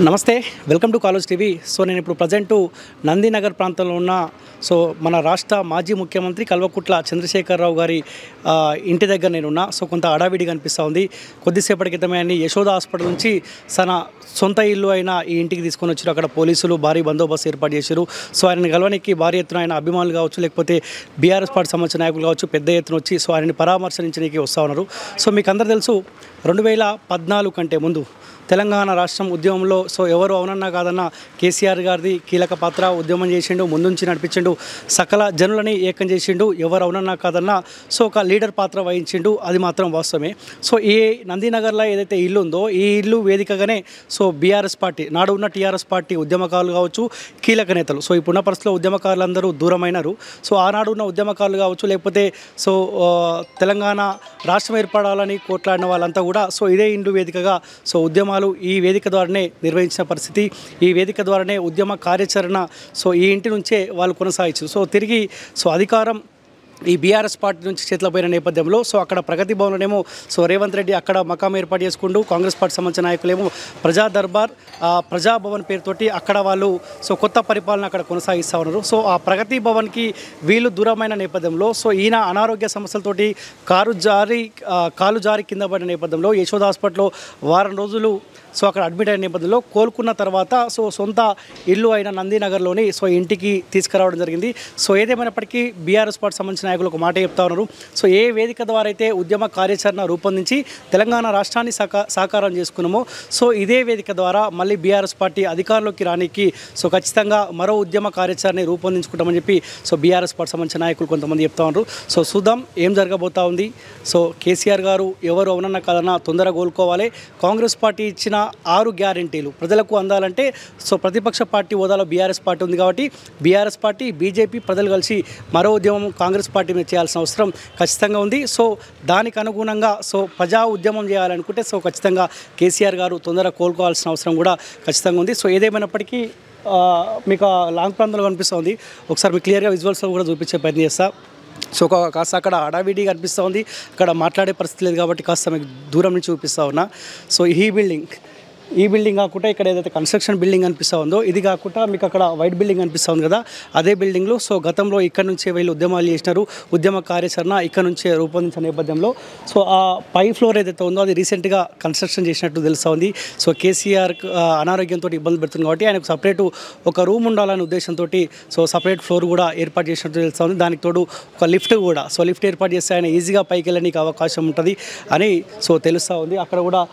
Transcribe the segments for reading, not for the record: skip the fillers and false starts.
నమస్తే welcome to college TV. So నేను ఇప్పుడు ప్రజెంటు నందినగర్ ప్రాంతంలో ఉన్న మన రాష్ట్ర మాజీ ముఖ్యమంత్రి కల్వకుట్ల చంద్రశేఖరరావు గారి ఇంటి దగ్గర నేనున్నా. సో కొంత హడావిడి కనిపిస్తూ ఉంది. కొద్దిసేపటి క్రితమే ఆయన యశోద హాస్పిటల్ నుంచి తన సొంత ఇల్లు అయిన ఈ ఇంటికి తీసుకొని వచ్చారు. అక్కడ పోలీసులు భారీ బందోబస్తు ఏర్పాటు చేశారు. సో ఆయనని గెలవడానికి భారీ ఎత్తున ఆయన అభిమానులు కావచ్చు, లేకపోతే బీఆర్ఎస్ పార్టీ సంబంధించిన నాయకులు కావచ్చు, పెద్ద ఎత్తున వచ్చి సో ఆయనని పరామర్శించడానికి వస్తూ ఉన్నారు. సో మీకు అందరూ తెలుసు, 2014 కంటే ముందు తెలంగాణ రాష్ట్రం ఉద్యమంలో సో ఎవరు అవునన్నా కాదన్నా కేసీఆర్ గారిది కీలక పాత్ర. ఉద్యమం చేసిండు, ముందుంచి నడిపించిండు, సకల జనులని ఏకం చేసిండు. ఎవరు అవునన్నా కాదన్నా సో ఒక లీడర్ పాత్ర వహించిండు, అది మాత్రం వాస్తవమే. సో ఈ నందినగర్లో ఏదైతే ఇల్లు ఉందో ఈ ఇల్లు వేదికగానే సో బీఆర్ఎస్ పార్టీ, నాడు ఉన్న టీఆర్ఎస్ పార్టీ ఉద్యమకారులు కావచ్చు, కీలక నేతలు, సో ఇప్పుడున్న పరిస్థితుల్లో ఉద్యమకారులందరూ దూరమైనారు. సో ఆనాడు ఉన్న ఉద్యమకారులు కావచ్చు, లేకపోతే సో తెలంగాణ రాష్ట్రం ఏర్పడాలని కోట్లాడిన వాళ్ళంతా కూడా సో ఇదే ఇండ్లు వేదికగా సో ఉద్యమాలు ఈ వేదిక ద్వారానే నిర్వహించిన పరిస్థితి. ఈ వేదిక ద్వారానే ఉద్యమ కార్యాచరణ సో ఈ ఇంటి నుంచే వాళ్ళు కొనసాగించారు. సో తిరిగి సో అధికారం ఈ బీఆర్ఎస్ పార్టీ నుంచి చేతిలో పోయిన నేపథ్యంలో సో అక్కడ ప్రగతి భవన్లోనేమో సో రేవంత్ రెడ్డి అక్కడ మకాం ఏర్పాటు చేసుకుంటూ, కాంగ్రెస్ పార్టీ సంబంధించిన నాయకులేమో ప్రజా దర్బార్ ప్రజాభవన్ పేరుతోటి అక్కడ వాళ్ళు సో కొత్త పరిపాలన అక్కడ కొనసాగిస్తూ ఉన్నారు. సో ఆ ప్రగతి భవన్కి వీళ్ళు దూరమైన నేపథ్యంలో సో ఈయన అనారోగ్య సమస్యలతోటి కాలు జారి కింద పడిన నేపథ్యంలో యశోద హాస్పిటల్లో వారం రోజులు సో అక్కడ అడ్మిట్ అయిన నేపథ్యంలో కోలుకున్న తర్వాత సో సొంత ఇల్లు అయిన నందినగర్లోని సో ఇంటికి తీసుకురావడం జరిగింది. సో ఏదేమైనప్పటికీ బీఆర్ఎస్ పార్టీ సంబంధించిన నాయకులు ఒక మాట చెప్తా ఉన్నారు. సో ఏ వేదిక ద్వారా అయితే ఉద్యమ కార్యాచరణ రూపొందించి తెలంగాణ రాష్ట్రాన్ని సాకారం చేసుకున్నామో సో ఇదే వేదిక ద్వారా మళ్ళీ బీఆర్ఎస్ పార్టీ అధికారంలోకి రానికి సో ఖచ్చితంగా మరో ఉద్యమ కార్యాచరణ రూపొందించుకుంటామని చెప్పి సో బీఆర్ఎస్ పార్టీ సంబంధించిన నాయకులు కొంతమంది చెప్తా ఉన్నారు. సో చూద్దాం ఏం జరగబోతా ఉంది. సో కేసీఆర్ గారు ఎవరు అవునన్నా కాదన్నా తొందరగా కోలుకోవాలి. కాంగ్రెస్ పార్టీ ఇచ్చిన 6 గ్యారెంటీలు ప్రజలకు అందాలంటే సో ప్రతిపక్ష పార్టీ హోదాలో బీఆర్ఎస్ పార్టీ ఉంది కాబట్టి బీఆర్ఎస్ పార్టీ, బీజేపీ ప్రజలు కలిసి మరో ఉద్యమం కాంగ్రెస్ పార్టీ మీద చేయాల్సిన అవసరం ఖచ్చితంగా ఉంది. సో దానికి అనుగుణంగా సో ప్రజా ఉద్యమం చేయాలనుకుంటే సో ఖచ్చితంగా కేసీఆర్ గారు తొందరగా కోలుకోవాల్సిన అవసరం కూడా ఖచ్చితంగా ఉంది. సో ఏదేమైనప్పటికీ మీకు లాంగ్ ప్రాంతంలో కనిపిస్తుంది. ఒకసారి మీకు క్లియర్గా విజువల్స్లో కూడా చూపించే ప్రయత్నం చేస్తా. సో కాస్త అక్కడ హడావిడి కనిపిస్తూ ఉంది, అక్కడ మాట్లాడే పరిస్థితి లేదు కాబట్టి కాస్త మీకు దూరం నుంచి చూపిస్తూ ఉన్నా. సో ఈ బిల్డింగ్ కాకుండా ఇక్కడ ఏదైతే కన్స్ట్రక్షన్ బిల్డింగ్ అనిపిస్తూ ఉందో ఇది కాకుండా మీకు అక్కడ వైట్ బిల్డింగ్ అనిపిస్తూ ఉంది కదా, అదే బిల్డింగ్లో సో గతంలో ఇక్కడ నుంచే వీళ్ళు ఉద్యమాలు చేసినారు. ఉద్యమ కార్యాచరణ ఇక్కడ నుంచే రూపొందించిన నేపథ్యంలో సో ఆ పై ఫ్లోర్ ఏదైతే ఉందో అది రీసెంట్గా కన్స్ట్రక్షన్ చేసినట్టు తెలుస్తూ ఉంది. సో కేసీఆర్ అనారోగ్యంతో ఇబ్బంది పెడుతుంది కాబట్టి ఆయనకు సపరేటు ఒక రూమ్ ఉండాలనే ఉద్దేశంతో సో సపరేట్ ఫ్లోర్ కూడా ఏర్పాటు చేసినట్టు తెలుస్తూ ఉంది. దానికి తోడు ఒక లిఫ్ట్ కూడా, సో లిఫ్ట్ ఏర్పాటు చేస్తే ఆయన ఈజీగా పైకి వెళ్ళడానికి అవకాశం ఉంటుంది అని సో తెలుస్తూ ఉంది. అక్కడ కూడా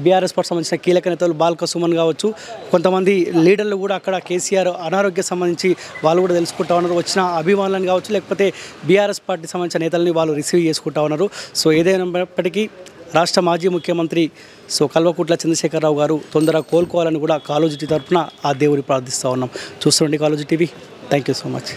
బీఆర్ఎస్ పార్టీ సంబంధించిన కీలక నేతలు బాల్క సుమన్ కావచ్చు, కొంతమంది లీడర్లు కూడా అక్కడ కేసీఆర్ అనారోగ్యం సంబంధించి వాళ్ళు కూడా తెలుసుకుంటా ఉన్నారు. వచ్చిన అభిమానులను కావచ్చు, లేకపోతే బీఆర్ఎస్ పార్టీ సంబంధించిన నేతలని వాళ్ళు రిసీవ్ చేసుకుంటా ఉన్నారు. సో ఏదైనప్పటికీ రాష్ట్ర మాజీ ముఖ్యమంత్రి సో కల్వకుట్ల చంద్రశేఖరరావు గారు తొందరగా కోలుకోవాలని కూడా కాలేజీ తరఫున ఆ దేవుని ప్రార్థిస్తూ ఉన్నాం. చూస్తుండండి college TV. Thank you so much.